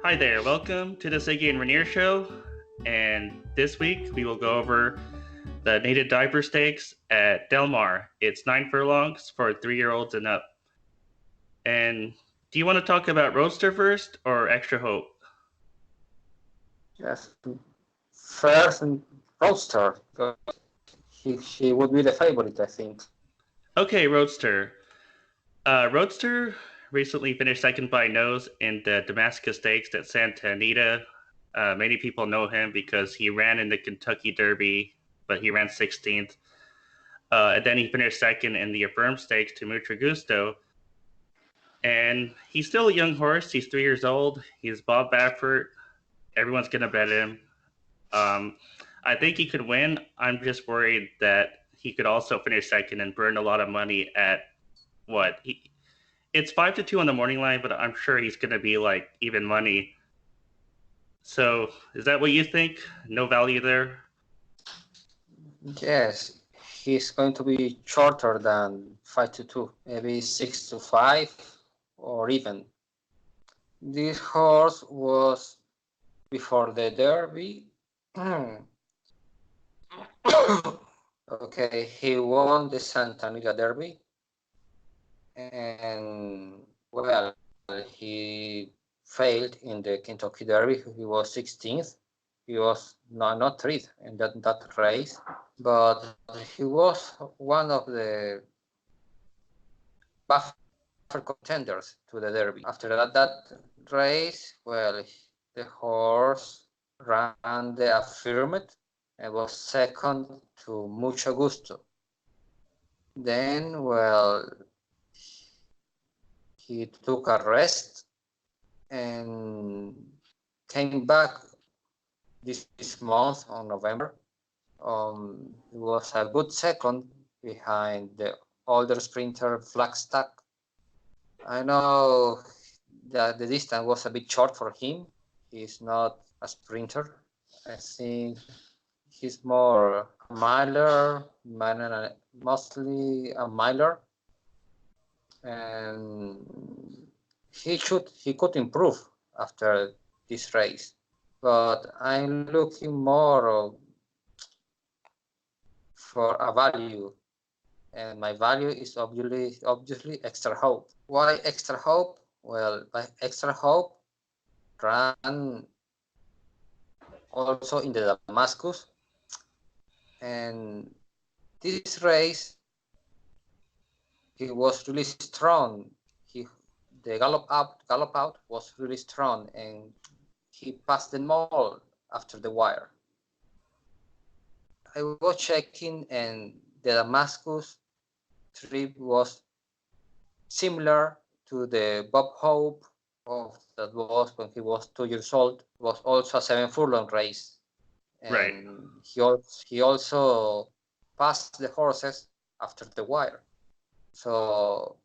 Hi there, welcome to the Sigi and Reinier show. And this week we will go over the native diaper stakes at Del Mar. It's 9 furlongs for 3-year-olds and up. And do you want to talk about Roadster first or Extra Hope? Yes, first and Roadster. He would be the favorite, I think. Okay, Roadster. Roadster recently finished second by nose in the Damascus Stakes at Santa Anita. Many people know him because he ran in the Kentucky Derby, but he ran 16th. And then he finished second in the Affirm Stakes to Mucho Gusto. And he's still a young horse. He's 3 years old. He's Bob Baffert. Everyone's going to bet him. I think he could win. I'm just worried that he could also finish second and burn a lot of money at what? It's 5-2 on the morning line, but I'm sure he's going to be like even money. So is that what you think? No value there? Yes, he's going to be shorter than 5-2, maybe 6-5 or even. This horse was before the Derby. Okay, he won the Santa Anita Derby, and well, he failed in the Kentucky Derby. He was 16th. He was not third in that race, but he was one of the buffer contenders to the Derby. After that race, well, the horse ran the Affirmed and was second to Mucho Gusto. Then, well, he took a rest and came back this month on November. He was a good second behind the older sprinter Flagstaff. I know that the distance was a bit short for him. He's not a sprinter. I think he's more a miler, mostly a miler, and he could improve after this race. But I'm looking more for a value, and my value is obviously Extra Hope. Why Extra Hope? Well, by Extra Hope ran also in the Damascus, and this race he was really strong. The gallop out was really strong, and he passed them all after the wire. I was checking, and the Damascus trip was similar to the Bob Hope that was when he was 2 years old. It was also a 7 furlong race, and right. he also passed the horses after the wire. So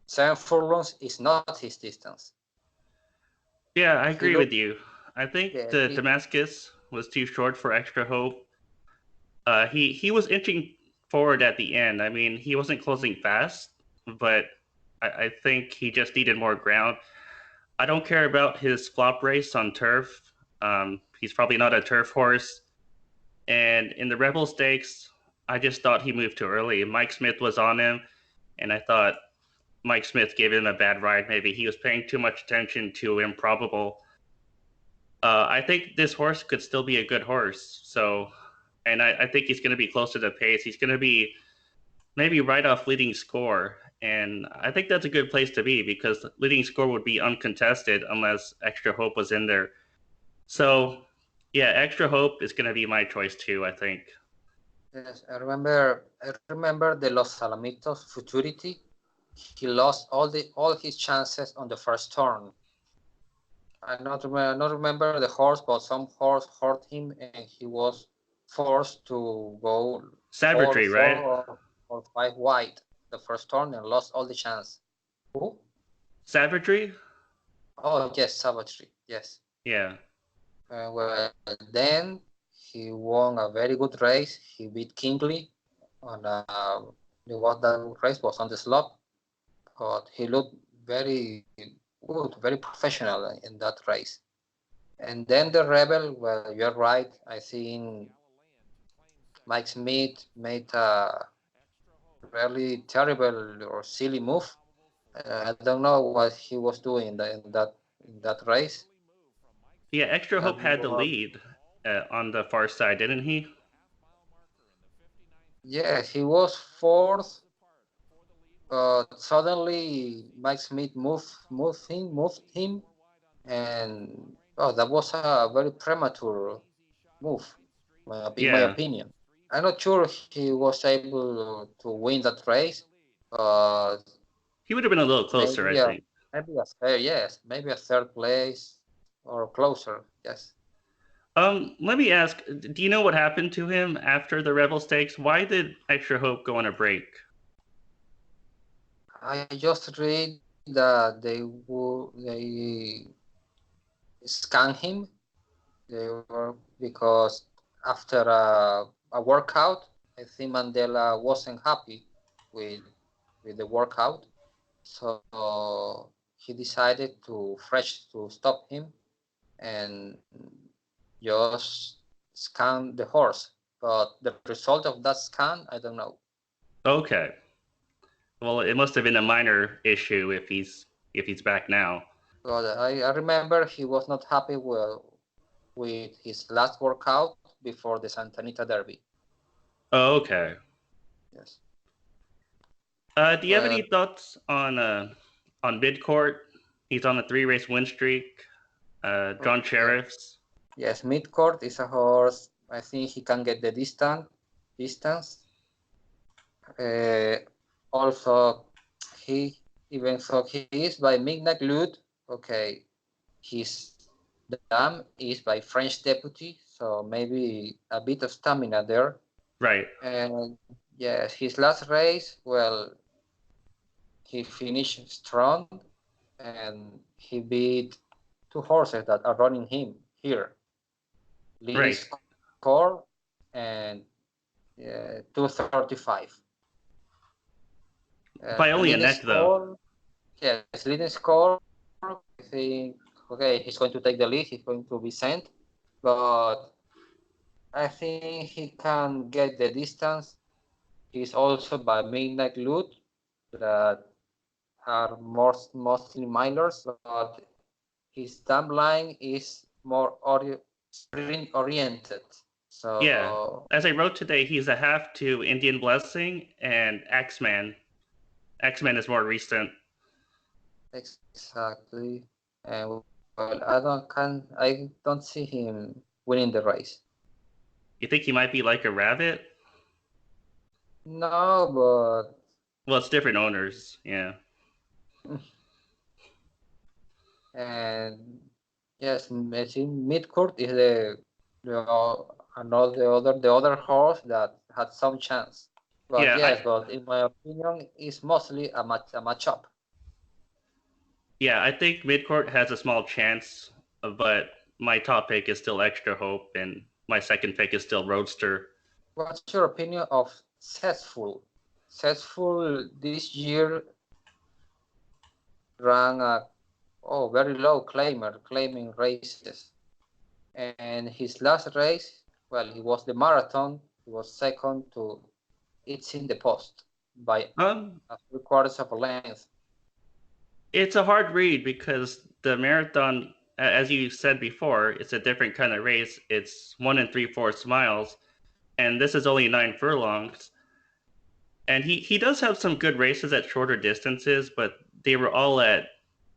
7 furlongs is not his distance. Yeah, I agree with you. I think Yeah, the Damascus was too short for Extra Hope. He was inching forward at the end. I mean, he wasn't closing fast, but I think he just needed more ground. I don't care about his flop race on turf. He's probably not a turf horse. And in the Rebel Stakes, I just thought he moved too early. Mike Smith was on him, and I thought Mike Smith gave him a bad ride. Maybe he was paying too much attention to Improbable. I think this horse could still be a good horse. So, and I think he's going to be close to the pace. He's going to be maybe right off leading score. And I think that's a good place to be because leading score would be uncontested unless Extra Hope was in there. So, yeah, Extra Hope is going to be my choice too, I think. Yes, I remember the Los Alamitos Futurity. He lost all his chances on the first turn. I not remember the horse, but some horse hurt him, and he was forced to go Savagery, four right? or five wide the first turn and lost all the chance. Who? Savagery? Oh yes, Savagery. Yes. Yeah. Well, then he won a very good race. He beat Kingley on that race was on the slope, but he looked very good, very professional in that race. And then the Rebel, well, you're right. I think Mike Smith made a really terrible or silly move. I don't know what he was doing in that race. Yeah, Extra That Hope had the was, lead on the far side, didn't he? yeah, he was fourth, but suddenly Mike Smith moved him, and oh, that was a very premature move, in my Yeah, opinion. I'm not sure he was able to win that race, but he would have been a little closer, I maybe think. maybe a third place or closer. Yes, Let me ask, do you know what happened to him after the Rebel Stakes? Why did Extra Hope go on a break? I just read that they scanned him. They were because after a workout, I think Mandela wasn't happy with the workout, so he decided to stop him and just scan the horse. But the result of that scan, I don't know. Okay. Well, it must have been a minor issue if he's back now. But I remember he was not happy with his last workout before the Santa Anita Derby. Oh, okay. Yes. Do you have any Well, thoughts on midcourt? He's on a 3 race win streak. John okay. Sheriff's. Yes, midcourt is a horse. I think he can get the distance. Uh, Also, he even though he is by Midnight Lute, okay, his dam is by French Deputy, so maybe a bit of stamina there. Right. And yes, his last race, well, he finished strong and he beat two horses that are running him here, leading Right. score and 235. By only a Leading neck, though. score, yes, leading score. I think okay, he's going to take the lead. He's going to be sent, but I think he can get the distance. He's also by Midnight Loot that are mostly milers, but his timeline is more sprint oriented. Yeah. So As I wrote today, he's a half to Indian Blessing and Axeman. Axeman is more recent. exactly, and well, I don't see him winning the race. You think he might be like a rabbit? No, but Well, it's different owners. Yeah. and yes, I think midcourt is the other horse that had some chance. But Yeah. yes, but in my opinion, it's mostly a matchup. I think midcourt has a small chance, but my top pick is still Extra Hope, and my second pick is still Roadster. What's your opinion of Zestful? Zestful this year ran a very low claiming races, and his last race, well, he was the marathon. He was second to It's in the Post by Um, 3/4 of a length. it's a hard read because the marathon, as you said before, it's a different kind of race. It's 1 3/4 miles, and this is only 9 furlongs. And he does have some good races at shorter distances, but they were all at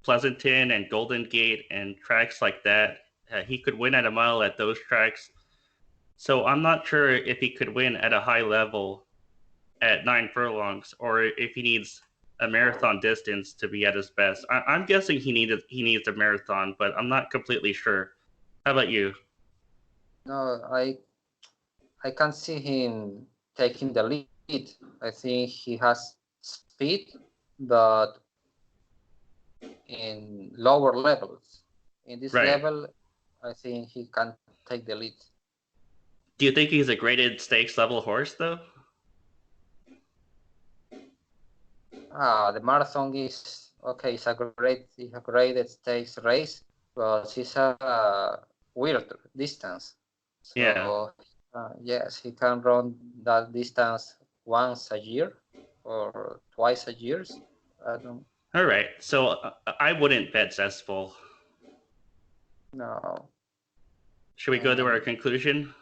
Pleasanton and Golden Gate and tracks like that. He could win at a mile at those tracks. So I'm not sure if he could win at a high level at 9 furlongs or if he needs a marathon distance to be at his best. I'm guessing he needs a marathon, but I'm not completely sure. How about you? No, I can see him taking the lead. I think he has speed, but in lower levels. In this Right. level, I think he can take the lead. Do you think he's a graded stakes level horse though? The marathon okay, it's a great stakes race, but it's a weird distance. Yeah. So yes, he can run that distance once a year or twice a year. I don't All right. So I wouldn't bet Zestful. know. Should we go to our And conclusion?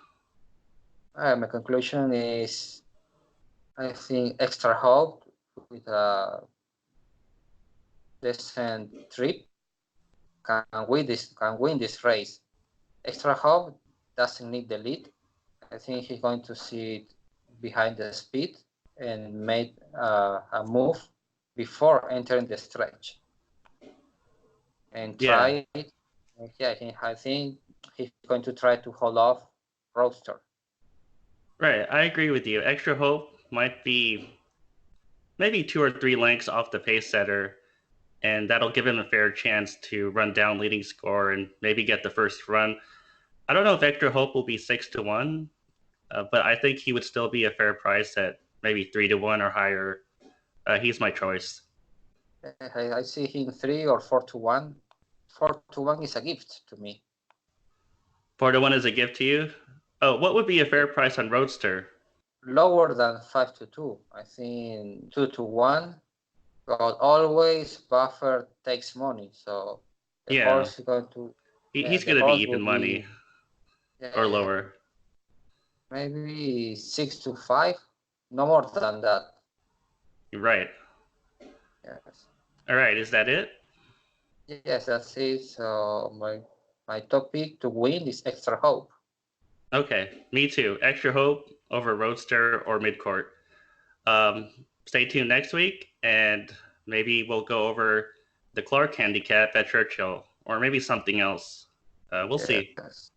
my conclusion is, I think extra hope with a decent trip can win this race. Extra hope doesn't need the lead. I think he's going to sit behind the speed and make a move before entering the stretch and Yeah. try it. Yeah, I think he's going to try to hold off Roadster. Right. I agree with you. Extra Hope might be maybe 2 or 3 lengths off the pace setter, and that'll give him a fair chance to run down leading score and maybe get the first run. I don't know if Extra Hope will be 6-1, but I think he would still be a fair price at maybe 3-1 or higher. He's my choice. I see him 3 or 4-1. 4-1 is a gift to me. 4-1 is a gift to you. Oh, what would be a fair price on Roadster? Lower than 5-2. I think 2-1. But always buffer takes money, so the Yeah, horse is going to he's the going to be horse even will be money or yeah, lower. maybe 6-5, no more than that. Right. Yes, All right. Is that it? yes, that's it. So my topic to win is extra hope. Okay. Me too. Extra Hope over Roadster or Midcourt. Stay tuned next week, and maybe we'll go over the Clark handicap at Churchill, or maybe something else. We'll see. Yes.